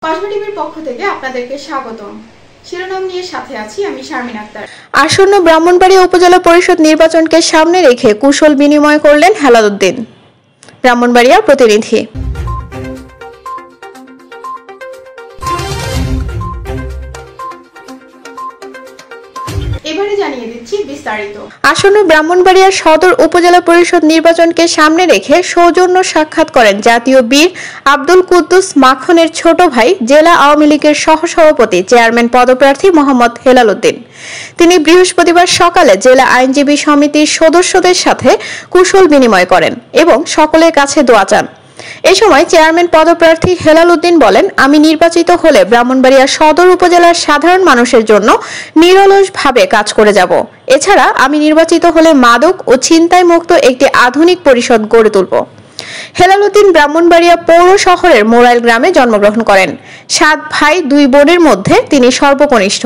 কসবা টিভির পক্ষ থেকে আপনাদেরকে স্বাগতম। শিরোনাম নিয়ে সাথে আছি আমি শারমিন আক্তার। আসন্ন ব্রাহ্মণবাড়িয়া উপজেলা পরিষদ নির্বাচনকে সামনে রেখে কুশল বিনিময় করলেন হেলালুদ্দিন। ব্রাহ্মণবাড়িয়া প্রতিনিধি। এবারে জানিয়ে দিচ্ছি বিস্তারিত। আসন্ন ব্রাহ্মণবাড়িয়া সদর উপজেলা পরিষদ নির্বাচনকে সামনে রেখে সৌজন্য সাক্ষাৎ করেন জাতীয় বীর আব্দুল কুদ্দুস মাখনের ছোট ভাই জেলা আওয়ামী লীগের সহসভাপতি চেয়ারম্যান পদপ্রার্থী মোহাম্মদ হেলালুদ্দিন। তিনি বৃহস্পতিবার সকালে জেলা আইনজীবী সমিতির সদস্যদের সাথে কুশল বিনিময় করেন এবং সকলের কাছে দোয়া চান। এ সময় চেয়ারম্যান পদপ্রার্থী হেলালুদ্দিন বলেন, আমি নির্বাচিত হলে ব্রাহ্মণবাড়িয়া সদর উপজেলার সাধারণ মানুষের জন্য নিরলসভাবে কাজ করে যাব। এছাড়া আমি নির্বাচিত হলে মাদক ও ছিনতাই মুক্ত একটি আধুনিক পরিষদ গড়ে তুলব। হেলালুদ্দিন ব্রাহ্মণবাড়িয়া পৌর শহরের মোরাইল গ্রামে জন্মগ্রহণ করেন। 7 ভাই 2 বোনের মধ্যে তিনি সর্বকনিষ্ঠ।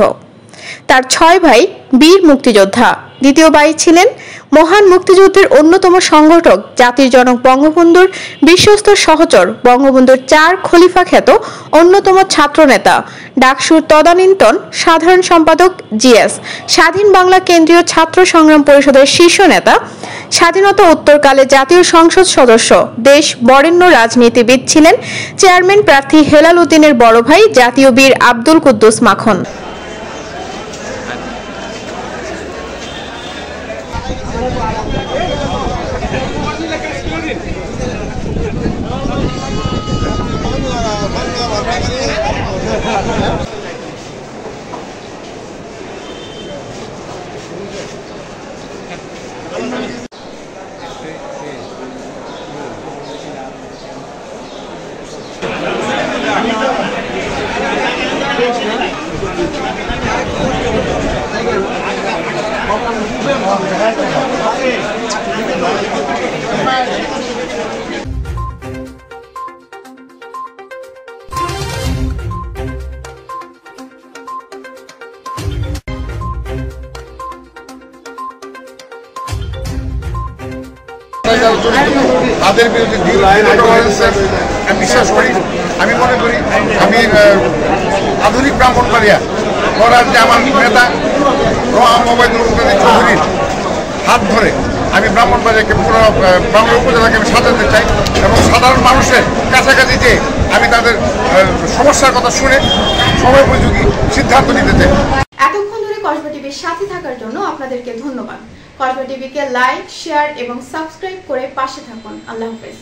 তার 6 ভাই বীর মুক্তিযোদ্ধা। দ্বিতীয় ভাই ছিলেন মহান মুক্তিযুদ্ধের অন্যতম সংগঠক, জাতির জনক বঙ্গবন্ধুর বিশ্বস্ত সহচর, বঙ্গবন্ধুর 4 খলিফা খ্যাত অন্যতম ছাত্রনেতা, ডাকসুর তদানীন্তন সাধারণ সম্পাদক জিএস, স্বাধীন বাংলা কেন্দ্রীয় ছাত্র সংগ্রাম পরিষদের শীর্ষ নেতা, স্বাধীনতা উত্তরকালে জাতীয় সংসদ সদস্য, দেশ বরেণ্য রাজনীতিবিদ ছিলেন চেয়ারম্যান প্রার্থী হেলালুদ্দিনের বড় ভাই জাতীয় বীর আব্দুল কুদ্দুস মাখন। তাদের বিরুদ্ধে আমি বিশ্বাস করি, আমি মনে করি আমি আধুনিক ব্রাহ্মণবাড়িয়া করার যে আমার নেতা ওবায়দুল কাদের চৌধুরীর হাত ধরে আমি ব্রাহ্মণবাড়িয়াকে পুরো ব্রাহ্মণ উপজেলাকে আমি সাজাতে চাই এবং সাধারণ মানুষের কাছাকাছি যে আমি তাদের সমস্যার কথা শুনে সময়োপযোগী সিদ্ধান্ত নিতে চাই। এতক্ষণ ধরে কসবা টিভির সাথে থাকার জন্য আপনাদেরকে ধন্যবাদ। কসবা টিভিকে লাইক, শেয়ার এবং সাবস্ক্রাইব করে পাশে থাকুন। আল্লাহ হাফেজ।